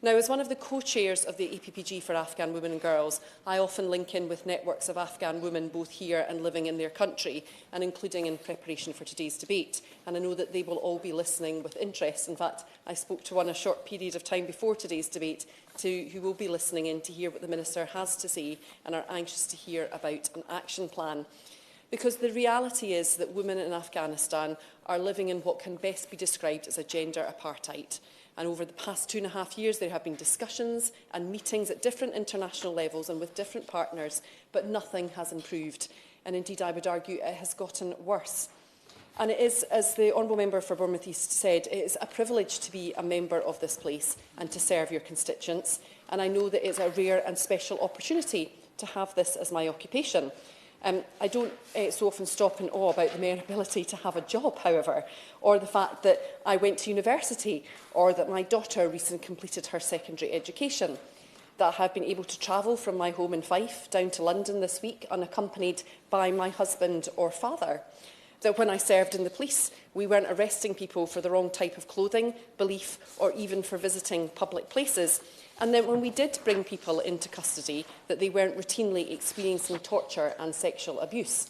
Now, as one of the co-chairs of the APPG for Afghan Women and Girls, I often link in with networks of Afghan women both here and living in their country, and including in preparation for today's debate. And I know that they will all be listening with interest. In fact, I spoke to one a short period of time before today's debate who will be listening in to hear what the Minister has to say and are anxious to hear about an action plan. Because the reality is that women in Afghanistan are living in what can best be described as a gender apartheid. And over the past 2.5 years, there have been discussions and meetings at different international levels and with different partners, but nothing has improved. And indeed, I would argue it has gotten worse. And it is, as the Honourable Member for Bournemouth East said, it is a privilege to be a member of this place and to serve your constituents. And I know that it's a rare and special opportunity to have this as my occupation. I don't so often stop in awe about the mere ability to have a job, however, or the fact that I went to university, or that my daughter recently completed her secondary education, that I have been able to travel from my home in Fife down to London this week unaccompanied by my husband or father, that when I served in the police, we weren't arresting people for the wrong type of clothing, belief, or even for visiting public places, and that when we did bring people into custody, that they weren't routinely experiencing torture and sexual abuse.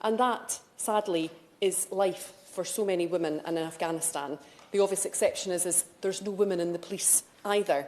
And that, sadly, is life for so many women in Afghanistan. The obvious exception is there's no women in the police either.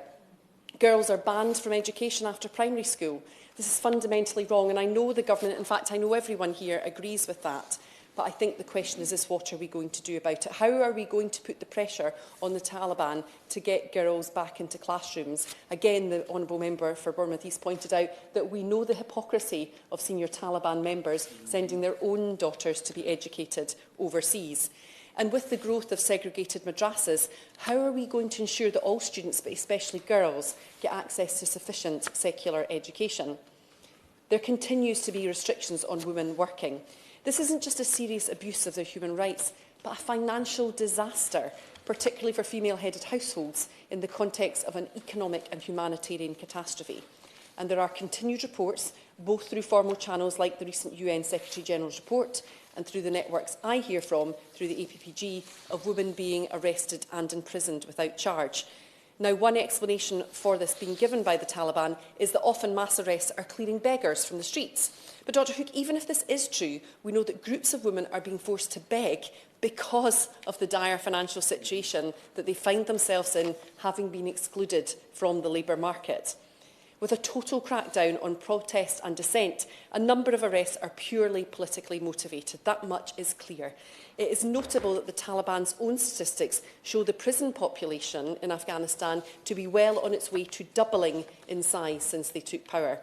Girls are banned from education after primary school. This is fundamentally wrong, and I know the government, in fact, I know everyone here agrees with that. But I think the question is what are we going to do about it? How are we going to put the pressure on the Taliban to get girls back into classrooms? Again, the Honourable Member for Bournemouth East pointed out that we know the hypocrisy of senior Taliban members sending their own daughters to be educated overseas. And with the growth of segregated madrasas, how are we going to ensure that all students, but especially girls, get access to sufficient secular education? There continues to be restrictions on women working. This isn't just a serious abuse of their human rights, but a financial disaster, particularly for female-headed households in the context of an economic and humanitarian catastrophe. And there are continued reports, both through formal channels like the recent UN Secretary-General's report and through the networks I hear from through the APPG, of women being arrested and imprisoned without charge. Now, one explanation for this being given by the Taliban is that often mass arrests are clearing beggars from the streets. But Dr Hook, even if this is true, we know that groups of women are being forced to beg because of the dire financial situation that they find themselves in, having been excluded from the labour market. With a total crackdown on protest and dissent, a number of arrests are purely politically motivated. That much is clear. It is notable that the Taliban's own statistics show the prison population in Afghanistan to be well on its way to doubling in size since they took power.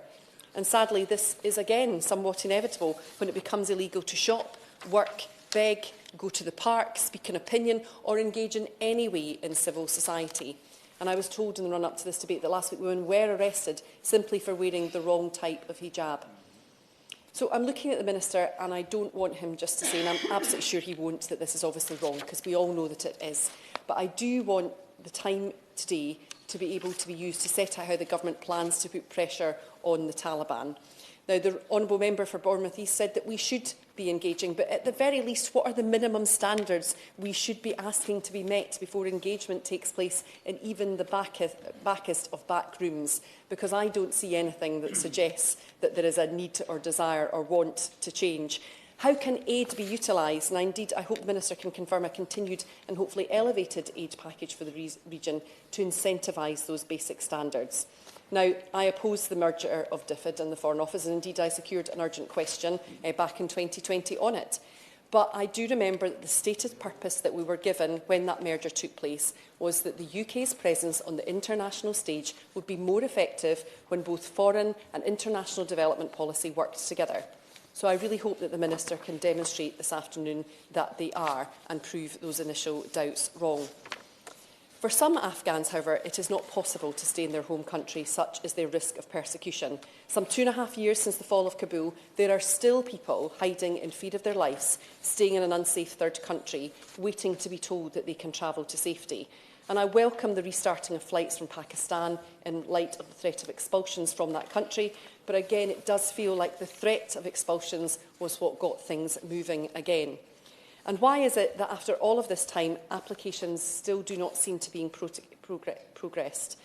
And sadly, this is again somewhat inevitable when it becomes illegal to shop, work, beg, go to the park, speak an opinion, or engage in any way in civil society. And I was told in the run-up to this debate that last week women were arrested simply for wearing the wrong type of hijab. So I'm looking at the Minister, and I don't want him just to say, and I'm absolutely sure he won't, that this is obviously wrong, because we all know that it is. But I do want the time today to be able to be used to set out how the government plans to put pressure on the Taliban. Now, the Honourable Member for Bournemouth East said that we should be engaging, but at the very least, what are the minimum standards we should be asking to be met before engagement takes place in even the backest of back rooms? Because I don't see anything that suggests that there is a need or desire or want to change. How can aid be utilised? And indeed, I hope the Minister can confirm a continued and hopefully elevated aid package for the region to incentivise those basic standards. Now, I oppose the merger of DFID and the Foreign Office, and indeed I secured an urgent question back in 2020 on it. But I do remember that the stated purpose that we were given when that merger took place was that the UK's presence on the international stage would be more effective when both foreign and international development policy worked together. So I really hope that the Minister can demonstrate this afternoon that they are and prove those initial doubts wrong. For some Afghans, however, it is not possible to stay in their home country, such is their risk of persecution. Some 2.5 years since the fall of Kabul, there are still people hiding in fear of their lives, staying in an unsafe third country, waiting to be told that they can travel to safety. And I welcome the restarting of flights from Pakistan in light of the threat of expulsions from that country. But again, it does feel like the threat of expulsions was what got things moving again. And why is it that after all of this time, applications still do not seem to be progressed?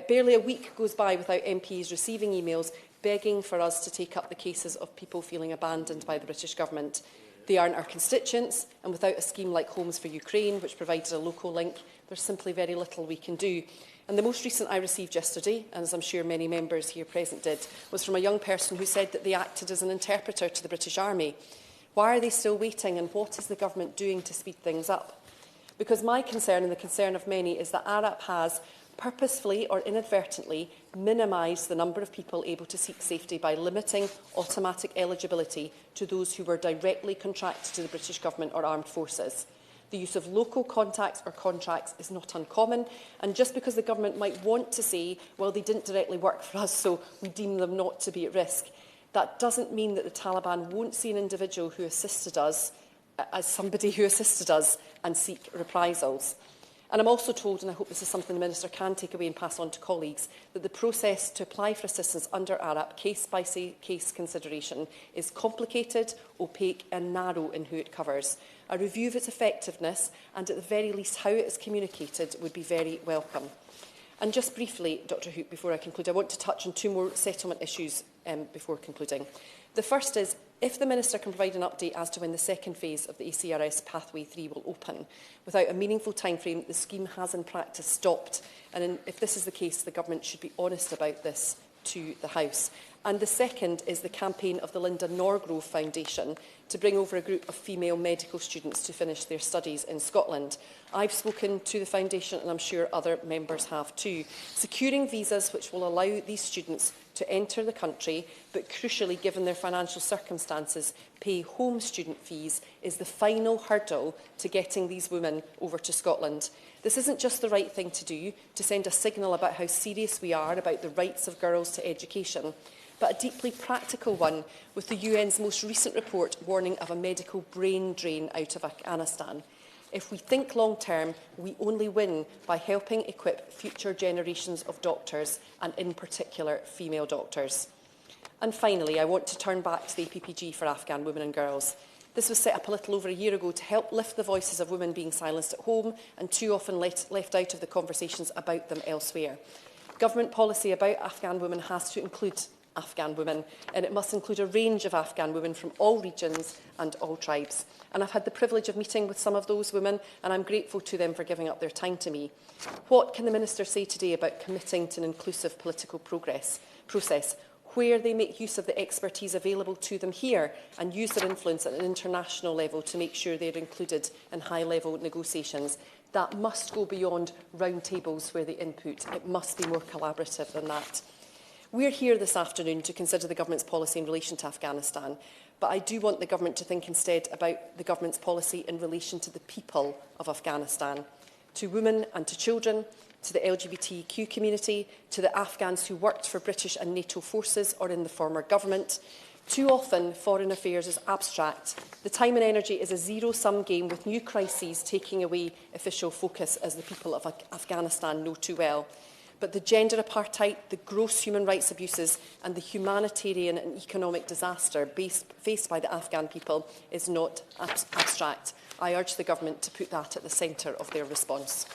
Barely a week goes by without MPs receiving emails begging for us to take up the cases of people feeling abandoned by the British Government. They aren't our constituents, and without a scheme like Homes for Ukraine, which provided a local link, there's simply very little we can do. And the most recent I received yesterday, and as I'm sure many members here present did, was from a young person who said that they acted as an interpreter to the British Army. Why are they still waiting, and what is the government doing to speed things up? Because my concern, and the concern of many, is that ARAP has purposefully or inadvertently minimised the number of people able to seek safety by limiting automatic eligibility to those who were directly contracted to the British Government or armed forces. The use of local contacts or contracts is not uncommon, and just because the government might want to say, well, they didn't directly work for us, so we deem them not to be at risk, that doesn't mean that the Taliban won't see an individual who assisted us as somebody who assisted us and seek reprisals. And I'm also told, and I hope this is something the Minister can take away and pass on to colleagues, that the process to apply for assistance under ARAP, case-by-case consideration, is complicated, opaque and narrow in who it covers. A review of its effectiveness and, at the very least, how it is communicated would be very welcome. And just briefly, Dr Hook, before I conclude, I want to touch on two more settlement issues before concluding. The first is, if the Minister can provide an update as to when the second phase of the ACRS Pathway 3 will open. Without a meaningful timeframe, the scheme has in practice stopped. And if this is the case, the Government should be honest about this to the House. And the second is the campaign of the Linda Norgrove Foundation to bring over a group of female medical students to finish their studies in Scotland. I've spoken to the foundation, and I'm sure other members have too. Securing visas which will allow these students to enter the country, but crucially, given their financial circumstances, pay home student fees, is the final hurdle to getting these women over to Scotland. This isn't just the right thing to do, to send a signal about how serious we are about the rights of girls to education, but a deeply practical one, with the UN's most recent report warning of a medical brain drain out of Afghanistan. If we think long-term, we only win by helping equip future generations of doctors, and in particular female doctors. And finally, I want to turn back to the APPG for Afghan women and girls. This was set up a little over a year ago to help lift the voices of women being silenced at home and too often left out of the conversations about them elsewhere. Government policy about Afghan women has to include Afghan women, and it must include a range of Afghan women from all regions and all tribes. And I've had the privilege of meeting with some of those women, and I'm grateful to them for giving up their time to me. What can the Minister say today about committing to an inclusive political process, where they make use of the expertise available to them here and use their influence at an international level to make sure they're included in high-level negotiations? That must go beyond round tables where they input. It must be more collaborative than that. We're here this afternoon to consider the Government's policy in relation to Afghanistan, but I do want the Government to think instead about the Government's policy in relation to the people of Afghanistan, to women and to children, to the LGBTQ community, to the Afghans who worked for British and NATO forces or in the former government. Too often, foreign affairs is abstract. The time and energy is a zero-sum game, with new crises taking away official focus, as the people of Afghanistan know too well. But the gender apartheid, the gross human rights abuses and the humanitarian and economic disaster faced by the Afghan people is not abstract. I urge the Government to put that at the centre of their response.